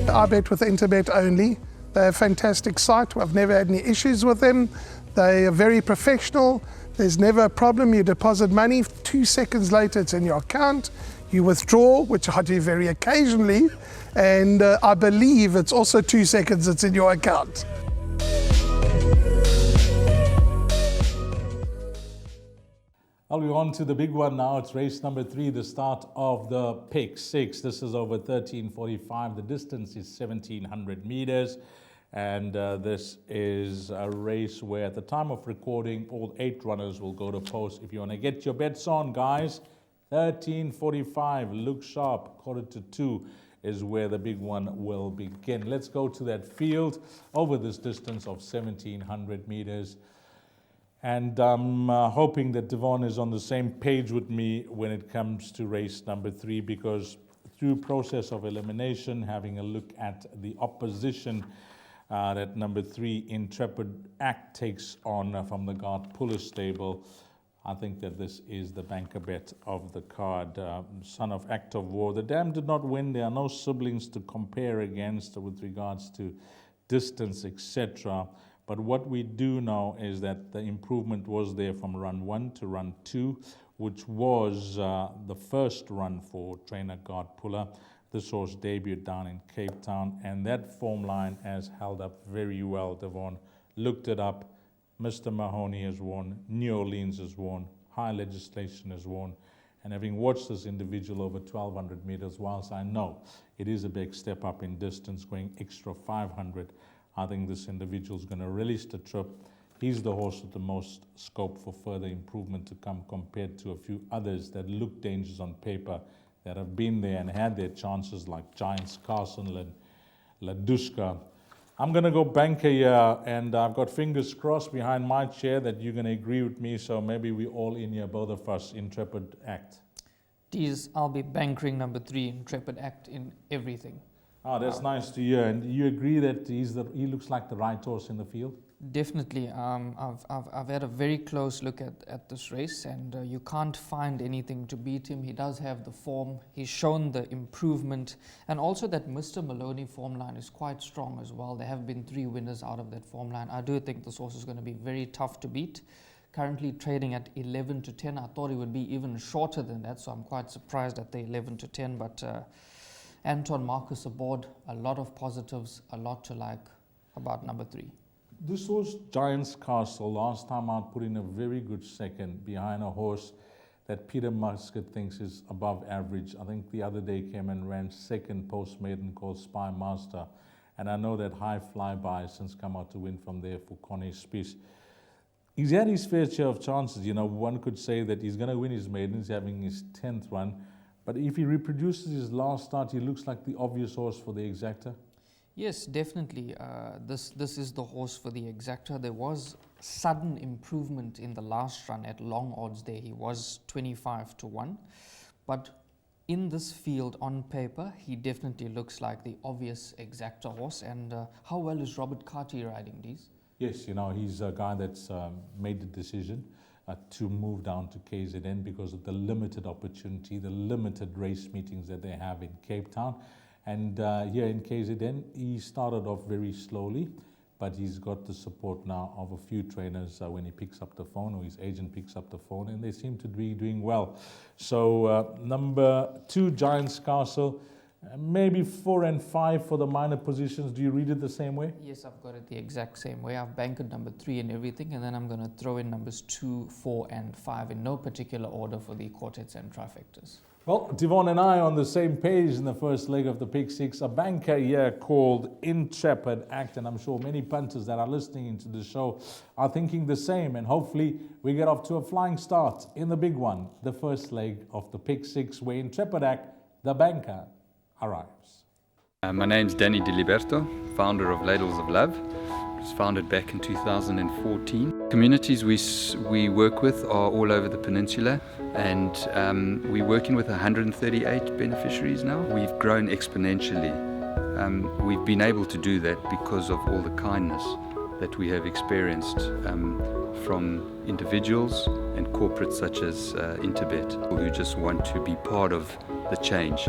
I bet with Interbet only. They're a fantastic site. I've never had any issues with them. They are very professional. There's never a problem. You deposit money, 2 seconds later it's in your account. You withdraw, which I do very occasionally, and I believe it's also 2 seconds it's in your account. I'll go on to the big one now. It's race number 3, the start of the Pick 6. This is over 13:45. The distance is 1,700 meters. And this is a race where at the time of recording, all 8 runners will go to post. If you want to get your bets on, guys, 13:45, look sharp, 1:45 is where the big one will begin. Let's go to that field over this distance of 1,700 meters. And I'm hoping that Devon is on the same page with me when it comes to race number 3, because through process of elimination, having a look at the opposition that number 3 Intrepid Act takes on from the Guard Puller stable, I think that this is the banker bet of the card. Son of Act of War. The dam did not win. There are no siblings to compare against with regards to distance, etc. But what we do know is that the improvement was there from run 1 to run 2, which was the first run for trainer Guard Puller. This horse debuted down in Cape Town, and that form line has held up very well, Devon. Looked it up. Mr. Mahoney has won. New Orleans has won. High Legislation has won. And having watched this individual over 1,200 meters, whilst I know it is a big step up in distance, going extra 500, I think this individual is going to release the trip. He's the horse with the most scope for further improvement to come compared to a few others that look dangerous on paper, that have been there and had their chances, like Giants Castle and Ladushka. I'm going to go banker here, and I've got fingers crossed behind my chair that you're going to agree with me, so maybe we all in here, both of us, Intrepid Act. I'll be bankering number 3 Intrepid Act in everything. Oh, that's nice to hear. And you agree that he looks like the right horse in the field? Definitely. I've had a very close look at this race, and you can't find anything to beat him. He does have the form. He's shown the improvement, and also that Mr. Maloney form line is quite strong as well. There have been 3 winners out of that form line. I do think this horse is going to be very tough to beat. Currently trading at 11-10. I thought it would be even shorter than that, so I'm quite surprised at the 11-10, but Anton Marcus aboard, a lot of positives, a lot to like about number 3. This was Giants Castle. Last time out, put in a very good second behind a horse that Peter Muscat thinks is above average. I think the other day came and ran second post-maiden called Spy Master. And I know that High Flyby has since come out to win from there for Connie Spies. He's had his fair share of chances. You know, one could say that he's going to win his maidens, having his 10th run. But if he reproduces his last start, he looks like the obvious horse for the exacta. Yes, definitely. This is the horse for the exacta. There was sudden improvement in the last run at long odds there. He was 25-1. But in this field on paper, he definitely looks like the obvious exacta horse. And how well is Robert Carty riding these? Yes, you know, he's a guy that's made the decision to move down to KZN because of the limited opportunity, the limited race meetings that they have in Cape Town. And here in KZN, he started off very slowly, but he's got the support now of a few trainers when he picks up the phone, or his agent picks up the phone, and they seem to be doing well. So number 2, Giants Castle, maybe 4 and 5 for the minor positions. Do you read it the same way? Yes, I've got it the exact same way. I've banked number 3 and everything, and then I'm going to throw in numbers 2, 4, and 5 in no particular order for the quartets and trifectas. Well, Devon and I on the same page in the first leg of the Pick 6. A banker here called Intrepid Act, and I'm sure many punters that are listening into the show are thinking the same, and hopefully we get off to a flying start in the big one, the first leg of the Pick 6, where Intrepid Act, the banker, arrives. My name's Danny Diliberto, founder of Ladles of Love. It was founded back in 2014. Communities we work with are all over the peninsula, and we're working with 138 beneficiaries now. We've grown exponentially. We've been able to do that because of all the kindness that we have experienced from individuals and corporates such as Interbet, who just want to be part of the change.